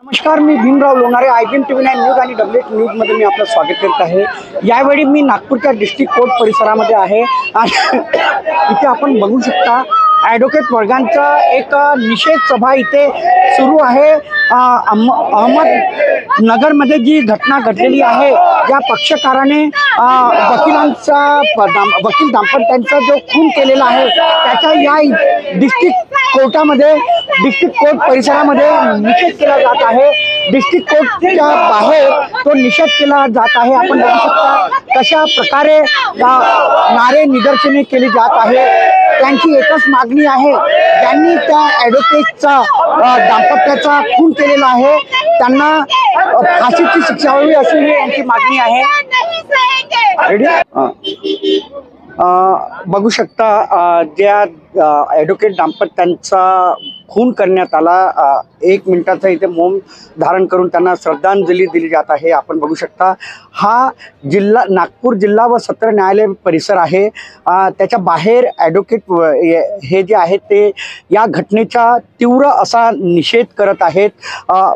नमस्कार, मी Bhimrao Lonare, IBM TV9 news आणि WH न्यूजमध्ये मी आपलं स्वागत करत आहे। यावेळी मी नागपूरच्या डिस्ट्रिक्ट कोर्ट परिसरामध्ये आहे आणि इथे आपण बघू शकता ॲडव्होकेट वर्गांचा एक निषेध सभा इथे सुरू आहे। अहमदनगरमध्ये जी घटना घडलेली आहे, ज्या पक्षकाराने वकील दाम्पत्यांचा जो खून केलेला आहे, त्याच्या या डिस्ट्रिक्ट कोर्टामध्ये डिस्ट्रिक्ट कोर्ट परिसरामध्ये निषेध केला जात आहे। डिस्ट्रिक्ट कोर्टच्या बाहेर तो निषेध केला जात आहे। आपण बघू शकता कशा प्रकारे नारे निदर्शने केली जात आहे। त्यांची एकच मागणी आहे, ज्यांनी त्या ॲडव्होकेटचा दाम्पत्याचा खून केलेला आहे त्यांना फाशीची शिक्षा व्हावी अशी ही यांची मागणी आहे। बघू शकता ज्या ॲडव्होकेट दाम्पत्यांचा खून करण्यात आला, 1 मिनिटाचा इथे मौन धारण करून त्यांना श्रद्धांजली दिली जात आहे। आपण बघू शकता हा नागपूर जिल्हा व सत्र न्यायालय परिसर आहे। त्याच्या बाहेर ॲडव्होकेट हे जे आहेत ते या घटनेचा तीव्र असा निषेध करत आहेत।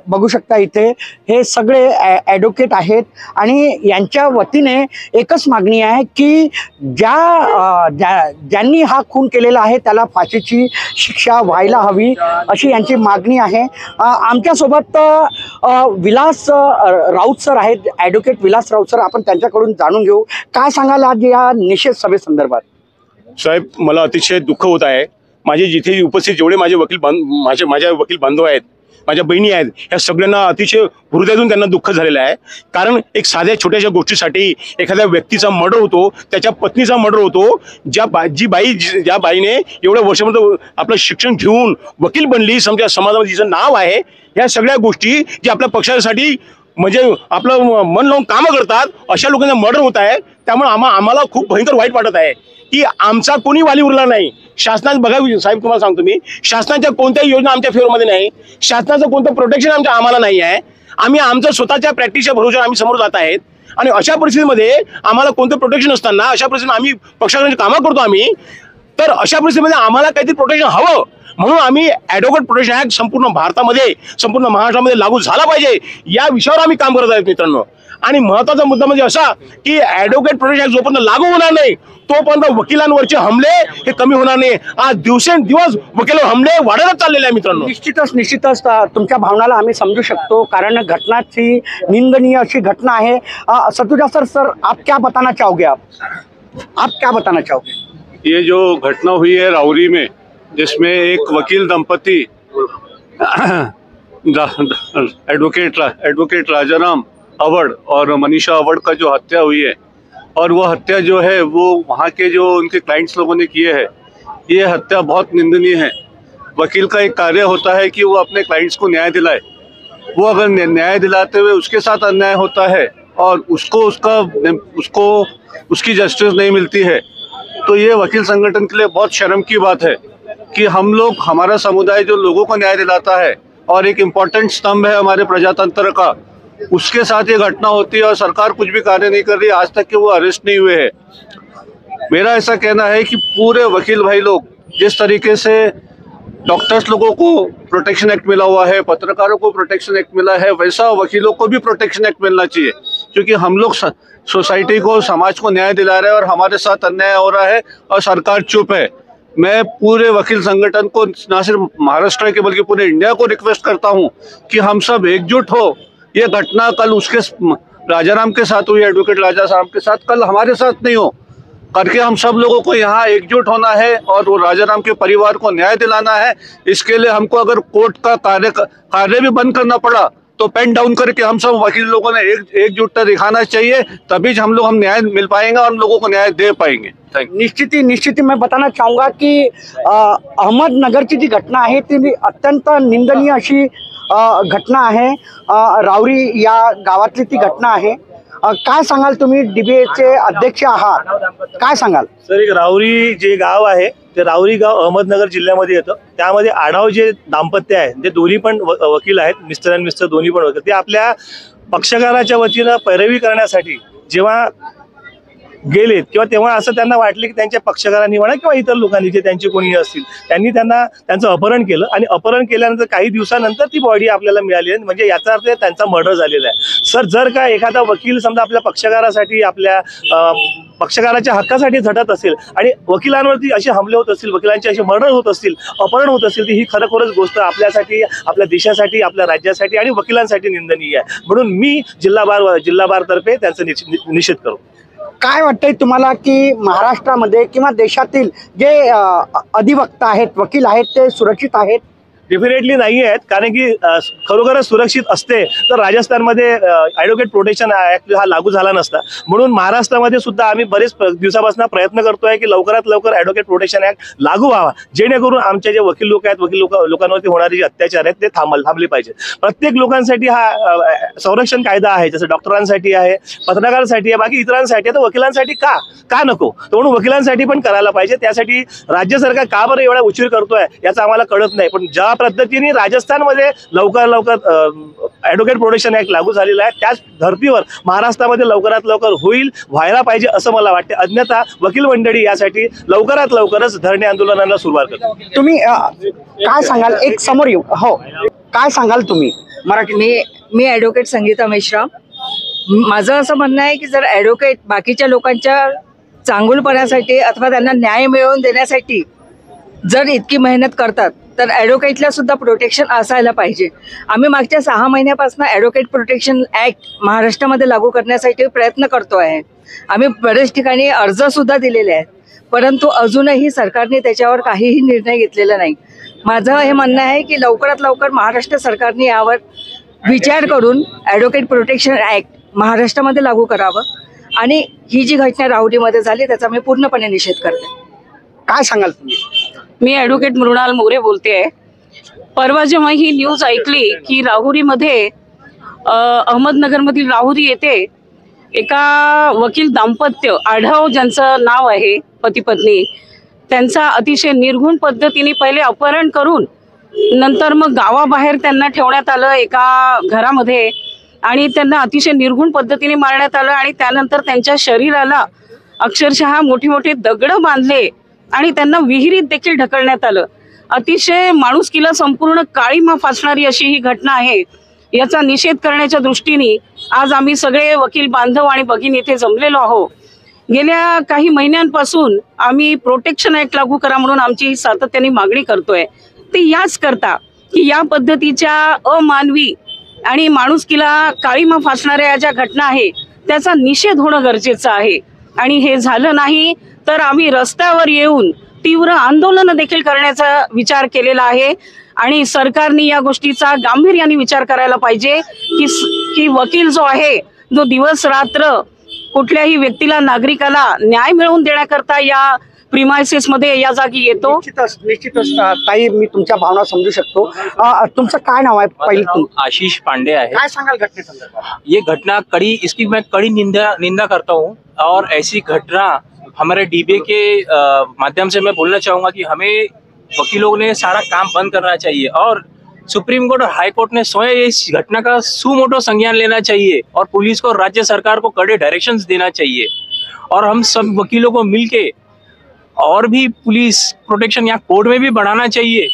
बघू शकता इथे हे सगळे ॲडव्होकेट आहेत आणि यांच्या वतीने एकच मागणी आहे की ज्यांनी हा खून केलेला आहे त्याला फाशीची शिक्षा व्हायला हवी अशी यांची मागणी आहे। आमच्यासोबत विलास राऊत सर आहेत, ॲडव्होकेट विलास राऊत सर, आपण त्यांच्याकडून जाणून घेऊ काय सांगाल आज या निषेध सभेसंदर्भात। साहेब, मला अतिशय दुःख होत आहे। माझे जिथे उपस्थित जेवढे माझे माझ्या वकील बांधव आहेत, माझ्या बहिणी आहेत, या सगळ्यांना अतिशय हृदयातून त्यांना दुःख झालेलं आहे। कारण एक साध्या छोट्याशा गोष्टीसाठी एखाद्या व्यक्तीचा मर्डर होतो, त्याच्या पत्नीचा मर्डर होतो। ज्या बाईने एवढ्या वर्षामध्ये आपलं शिक्षण घेऊन वकील बनली, समजा समाजामध्ये तिचं नाव आहे, या सगळ्या गोष्टी जे आपल्या पक्षासाठी म्हणजे आपलं मन लावून कामं करतात, अशा लोकांना मर्डर होत आहे। त्यामुळे आम्हाला खूप भयंकर वाईट वाटत आहे की आमचा कोणी वाली उरला नाही। शासनाने बघा साहेब, तुम्हाला सांगतो मी, शासनाच्या कोणत्याही योजना आमच्या फेवरमध्ये नाही, शासनाचं कोणतं प्रोटेक्शन आम्हाला नाही आहे। आम्ही आमच्या स्वतःच्या प्रॅक्टिसच्या भरोश्यावर आम्ही समोर जात आहेत आणि अशा परिस्थितीमध्ये आम्हाला कोणतं प्रोटेक्शन नसताना अशा परिस्थितीत आम्ही पक्षाकडे कामं करतो आम्ही, तर अशा परिस्थितीमध्ये आम्हाला काहीतरी प्रोटेक्शन हवं म्हणून आम्ही ॲडव्होकेट प्रोटेक्शन ॲक्ट संपूर्ण भारतामध्ये, संपूर्ण महाराष्ट्रामध्ये लागू झाला पाहिजे या विषयावर आम्ही काम करत आहोत मित्रांनो। आणि महत्त्वाचा मुद्दा म्हणजे असा की ॲडव्होकेट प्रोटेक्शन ॲक्ट जोपर्यंत लागू होणार नाही तोपर्यंत वकिलांवरचे हमले हे कमी होणार नाही। आज दिवसेंदिवस वकिलांवर हमले वाढतच चाललेले आहे मित्रांनो। निश्चितच तुमच्या भावनाला आम्ही समजू शकतो, कारण घटनाची निंदनीय अशी घटना आहे। सतुजा सर, आप क्या बताना चाहोगे? आप क्या बताना चाहोगे? ये जो घटना हुई है राउरी में, जिसमें एक वकील दंपति एडवोकेट राजाराम अवड़ और मनीषा अवड़ का जो हत्या हुई है, और वो हत्या जो है वो वहाँ के जो उनके क्लाइंट्स लोगों ने किए हैं, ये हत्या बहुत निंदनीय है। वकील का एक कार्य होता है कि वो अपने क्लाइंट्स को न्याय दिलाए। वो अगर न्याय दिलाते हुए उसके साथ अन्याय होता है और उसको उसकी जस्टिस नहीं मिलती है, तो ये वकील संगठन के लिए बहुत शर्म की बात है कि हमारा समुदाय जो लोगों को न्याय दिलाता है और एक इम्पोर्टेंट स्तंभ है हमारे प्रजातंत्र का, उसके साथ ये घटना होती है और सरकार कुछ भी कार्य नहीं कर रही। आज तक के वो अरेस्ट नहीं हुए हैं। मेरा ऐसा कहना है कि पूरे वकील भाई लोग, जिस तरीके से डॉक्टर्स लोगों को प्रोटेक्शन एक्ट मिला हुआ है, पत्रकारों को प्रोटेक्शन एक्ट मिला है, वैसा वकीलों को भी प्रोटेक्शन एक्ट मिलना चाहिए। क्योंकि हम लोग सोसाइटी को, समाज को न्याय दिला रहे हैं और हमारे साथ अन्याय हो रहा है और सरकार चुप है। मैं पूरे वकील संगठन को, ना सिर्फ महाराष्ट्र के बल्कि पूरे इंडिया को रिक्वेस्ट करता हूं कि हम सब एकजुट हो। ये घटना कल उसके राजाराम के साथ हुई, एडवोकेट राजाराम के साथ, कल हमारे साथ नहीं हो करके हम सब लोगों को यहाँ एकजुट होना है और वो राजाराम के परिवार को न्याय दिलाना है। इसके लिए हमको अगर कोर्ट का कार्य भी बंद करना पड़ा तो पेन डाउन करके हम सब वकील लोगों ने एकजुटता दिखाना चाहिए, तभी हम न्याय मिल पाएंगे और हम लोगों को न्याय दे पाएंगे। निश्चित मैं बताना चाहूँगा कि अहमदनगर की जी घटना आहे ती अत्यंत निंदनीय अशी घटना आहे। राउरी या गावातली ती घटना आहे। काय सांगाल, तुम्ही DBAचे अध्यक्ष आहात, काय सांगाल? सर, एक राउरी जे गाव आहे ते राउरी गाव अहमदनगर जिल्ह्यामध्ये येतं। त्यामध्ये आढाव जे दाम्पत्य आहे, ते दोन्ही पण वकील आहेत, मिस्टर आणि मिस्टर दोन्ही पण वकील, ते आपल्या पक्षकाराच्या वतीनं पैरवी करण्यासाठी जेव्हा गेलेत किंवा तेव्हा असं त्यांना वाटले की त्यांच्या पक्षकारांनी म्हणा किंवा इतर लोकांनी जे त्यांचे कोणी असतील त्यांनी त्यांचं अपहरण केलं आणि अपहरण केल्यानंतर काही दिवसानंतर ती बॉडी आपल्याला मिळाली आहे, म्हणजे याचा अर्थ त्यांचा मर्डर झालेला आहे. सर, जर का एखादा वकील समजा आपल्या पक्षकारासाठी आपल्या पक्षकाराच्या हक्कासाठी झटत असेल आणि वकिलांवरती असे हमले होत असतील, वकिलांचे असे मर्डर होत असतील, अपहरण होत असतील, तर ही खरोखरच गोष्ट आपल्यासाठी, आपल्या देशासाठी, आपल्या राज्यासाठी आणि वकिलांसाठी निंदनीय आहे. म्हणून मी जिल्हा बार तर्फे त्यांचा निषेध करू. काय वाटतंय तुम्हाला की महाराष्ट्रामध्ये किंवा देशातील जे अधिवक्ता आहेत, वकील आहेत, ते सुरक्षित आहेत? डेफिनेटली नाही आहेत, कारण की खरोखरच सुरक्षित असते तर राजस्थानमध्ये ॲडव्होकेट प्रोटेक्शन ॲक्ट हा लागू झाला नसता. म्हणून महाराष्ट्रामध्ये सुद्धा आम्ही बरेच दिवसापासून प्रयत्न करतोय की लवकरात लवकर ॲडव्होकेट प्रोटेक्शन ॲक्ट लागू व्हावा, जेणेकरून आमचे जे वकील लोक आहेत, लोकांवरती होणारे जे अत्याचार आहेत ते थांबले पाहिजेत. प्रत्येक लोकांसाठी हा संरक्षण कायदा आहे, जसं डॉक्टरांसाठी आहे, पत्रकारांसाठी आहे, बाकी इतरांसाठी आहे, तर वकिलांसाठी का नको? तर म्हणून वकिलांसाठी पण करायला पाहिजे. त्यासाठी राज्य सरकार का बरं एवढा उशीर करतोय याचं आम्हाला कळत नाही. पण ज्या पद्धतीने राजस्थानमध्ये लवकर ॲडव्होकेट प्रोटेक्शन ॲक्ट लागू झालेला आहे, त्याच धर्तीवर महाराष्ट्रामध्ये लवकरात लवकर व्हायला पाहिजे असं मला वाटते. अन्यथा वकील मंडळी यासाठी लवकरच धरणे आंदोलनाला सुरुवात करतात. तुम्ही काय सांगाल? एक समोर येऊ. हो, काय सांगाल तुम्ही? मराठी. मी ॲडव्होकेट संगीता मेश्राम. माझं असं म्हणणं आहे की जर ॲडव्होकेट बाकीच्या लोकांच्या चांगुलपणासाठी अथवा त्यांना न्याय मिळवून देण्यासाठी जर इतकी मेहनत करतात तर ॲडव्होकेटला सुद्धा प्रोटेक्शन असायला पाहिजे. आम्ही मागच्या 6 महिन्यापासून ॲडव्होकेट प्रोटेक्शन ॲक्ट महाराष्ट्रामध्ये लागू करण्यासाठी प्रयत्न करतो आहे. आम्ही बरेच ठिकाणी अर्जसुद्धा दिलेले आहेत, परंतु अजूनही सरकारने त्याच्यावर काहीही निर्णय घेतलेला नाही. माझं हे म्हणणं आहे की लवकरात लवकर महाराष्ट्र सरकारने यावर विचार करून ॲडव्होकेट प्रोटेक्शन ॲक्ट महाराष्ट्रामध्ये लागू करावं आणि ही जी घटना राहुरीमध्ये झाली त्याचा मी पूर्णपणे निषेध करते. काय सांगाल तुम्ही? मी ॲडव्होकेट मृणाल मोरे बोलते आहे. परवा जेव्हा ही न्यूज ऐकली की राहुरीमध्ये अहमदनगरमधील राहुरी येथे एका वकील दाम्पत्य आढाव ज्यांचं नाव आहे, पती पत्नी, त्यांचा अतिशय निर्घुण पद्धतीने पहिले अपहरण करून नंतर मग गावाबाहेर त्यांना ठेवण्यात आलं एका घरामध्ये आणि त्यांना अतिशय निर्घुण पद्धतीने मारण्यात आलं आणि त्यानंतर त्यांच्या शरीराला अक्षरशः मोठे दगड बांधले आणि त्यांना विहिरीत देखील ढकलण्यात आलं. अतिशय माणुसकीला संपूर्ण काळीमा फासणारी अशी ही घटना आहे. याचा निषेध करण्याच्या दृष्टीने आज आम्ही सगळे वकील बांधव आणि भगिनी इथे जमलेलो आहोत. गेल्या काही महिन्यांपासून आम्ही प्रोटेक्शन ॲक्ट लागू करा म्हणून आमची सातत्याने मागणी करतोय. ते याच करता की या पद्धतीच्या अमानवी आणि माणुसकीला काळीमा फासणाऱ्या ज्या घटना आहे त्याचा निषेध होणं गरजेचं आहे आणि हे झालं नाही तर आम्ही रस्त्यावर येऊन तीव्र आंदोलन देखील करण्याचा विचार केलेला आहे आणि सरकारने या गोष्टीचा गांभीर्याने विचार करायला पाहिजे की वकील जो आहे, जो दिवस रात्र कुठल्याही व्यक्तीला, नागरिकाला न्याय मिळवून देण्याकरता या प्रिमायसेस मध्ये या जागी येतो. निश्चितच ताई, मी तुमच्या भावना समजू शकतो. तुमचं काय नाव आहे? पहिलं आशीष पांडे है। काय सांगाल घटनेसंदर्भात? ये घटना इसकी मैं कड़ी निंदा करता हूँ और ऐसी घटना हमारे डीबीए के माध्यम से मैं बोलना चाहूँगा कि हमें वकीलों ने सारा काम बंद करना चाहिए और सुप्रीम कोर्ट और हाई कोर्ट ने स्वयं इस घटना का सुमोटो संज्ञान लेना चाहिए और पुलिस को, राज्य सरकार को कड़े डायरेक्शंस देना चाहिए और हम सब वकीलों को मिलके और भी पुलिस प्रोटेक्शन यहाँ कोर्ट में भी बढ़ाना चाहिए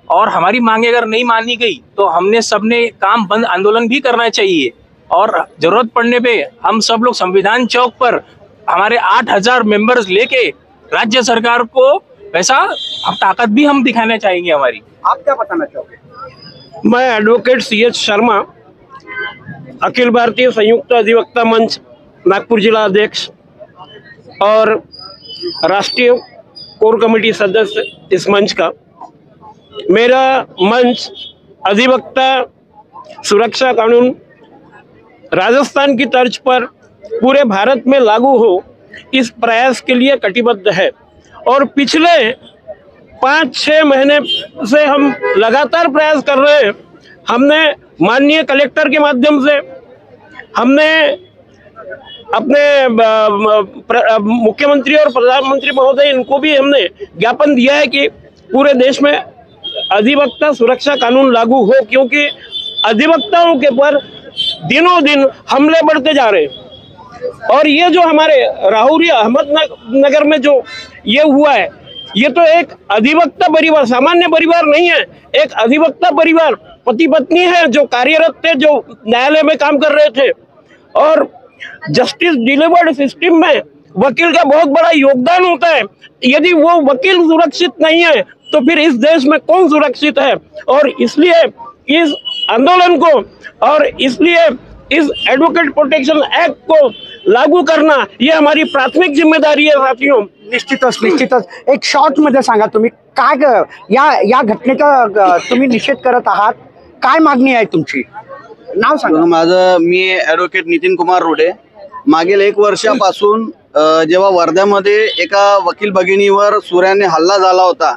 और हमारी मांगे अगर नहीं मानी गई तो हमने सबने काम बंद आंदोलन भी करना चाहिए और जरूरत पड़ने पे हम सब लोग संविधान चौक पर हमारे 8000 मेंबर्स लेके राज्य सरकार को वैसा ताकत भी हम दिखाना चाहेंगे हमारी। आप क्या बताना चाहोगे? मैं एडवोकेट CH शर्मा, अखिल भारतीय संयुक्त अधिवक्ता मंच नागपुर जिला अध्यक्ष और राष्ट्रीय कोर कमेटी सदस्य इस मंच का। मेरा मंच अधिवक्ता सुरक्षा कानून राजस्थान की तर्ज पर पूरे भारत में लागू हो, इस प्रयास के लिए कटिबद्ध है और पिछले 5-6 महीने से हम लगातार प्रयास कर रहे हैं। हमने माननीय कलेक्टर के माध्यम से, हमने अपने मुख्यमंत्री और प्रधानमंत्री महोदय इनको भी हमने ज्ञापन दिया है कि पूरे देश में अधिवक्ता सुरक्षा कानून लागू हो, क्योंकि अधिवक्ताओं के पर दिनों दिन हमले बढ़ते जा रहे हैं। और ये जो हमारे राहुरी अहमदनगर में जो ये हुआ है, ये तो एक अधिवक्ता परिवार, सामान्य परिवार नहीं है, एक अधिवक्ता परिवार, पति पत्नी है जो कार्यरत थे, जो न्यायालय में काम कर रहे थे। और जस्टिस डिलीवर्ड सिस्टम में वकील का बहुत बड़ा योगदान होता है। यदि वो वकील सुरक्षित नहीं है तो फिर इस देश में कौन सुरक्षित है? और इसलिए इस आंदोलन को और इसलिए इस एडवोकेट प्रोटेक्शन एक्ट को लागू करना ये हमारी प्राथमिक जिम्मेदारी है साथियों। निश्चितच एक शॉर्ट मध्ये सांगा तुम्ही काय या घटनेचा तुम्ही निषेध करत आहात, काय मागणी आहे तुमची? नाव सांगा. माझं मी ॲडव्होकेट नितीन कुमार रोडे. मागील 1 वर्षापासून जेव्हा वर्ध्यामध्ये एका वकील भगिनीवर सुऱ्याने हल्ला झाला होता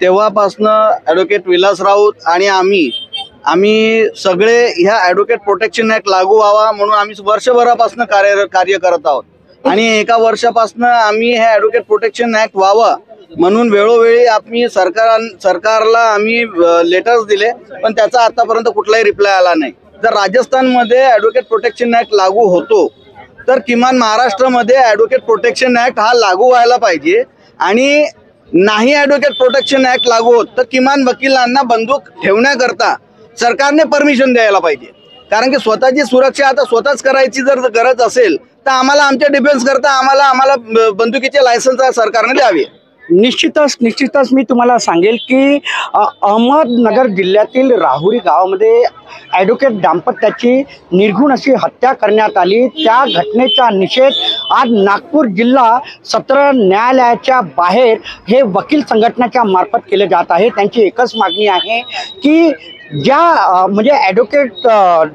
तेव्हापासनं ॲडव्होकेट विलास राऊत आणि आम्ही सगळे ह्या ॲडव्होकेट प्रोटेक्शन ॲक्ट लागू व्हावा म्हणून आम्ही वर्षभरापासून कार्य करत आहोत. आणि 1 वर्षापासून आम्ही हे ॲडव्होकेट प्रोटेक्शन ॲक्ट व्हावं म्हणून वेळोवेळी आम्ही सरकारला आम्ही लेटर्स दिले, पण त्याचा आतापर्यंत कुठलाही रिप्लाय आला नाही. जर राजस्थानमध्ये ॲडव्होकेट प्रोटेक्शन ॲक्ट लागू होतो तर किमान महाराष्ट्रामध्ये ॲडव्होकेट प्रोटेक्शन ॲक्ट हा लागू व्हायला पाहिजे. आणि नाही ॲडव्होकेट प्रोटेक्शन ॲक्ट लागू होत तर किमान वकिलांना बंदूक ठेवण्याकरता सरकारने परमिशन द्यायला पाहिजे. कारण की स्वतःची सुरक्षा आता स्वतःच करायची जर गरज असेल तर आम्हाला आमच्या डिफेन्स करता आम्हाला बंदुकीचे लायसन्स सरकारने द्यावे. निश्चितच मी तुम्हाला सांगेल की अहमदनगर जिल्ह्यातील राहुरी गावामध्ये ॲडव्होकेट दाम्पत्याची निर्घृण अशी हत्या करण्यात आली. त्या घटनेचा निषेध आज नागपूर जिल्हा सत्र न्यायालयाच्या बाहेर हे वकील संघटनेच्या मार्फत केले जात आहे. त्यांची एकच मागणी आहे की ज्या म्हणजे ॲडव्होकेट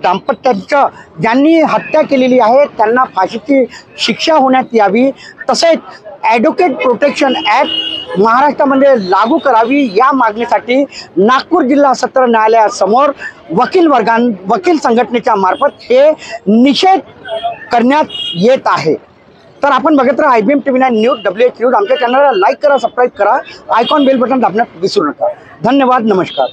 दाम्पत्यांचं ज्यांनी हत्या केलेली आहे त्यांना फाशीची शिक्षा होण्यात यावी. तसेच ॲडव्होकेट प्रोटेक्शन ॲक्ट महाराष्ट्रामध्ये लागू करावी या मागणीसाठी नागपूर जिल्हा सत्र न्यायालयासमोर वकील संघटनेच्या मार्फत हे निषेध करण्यात येत आहे. तर आपण बघत राहा IBM TV9 news WH news. आमच्या चॅनलला लाईक करा, सबस्क्राईब करा, आयकॉन बेल बटन दाबण्यात विसरू नका. धन्यवाद, नमस्कार.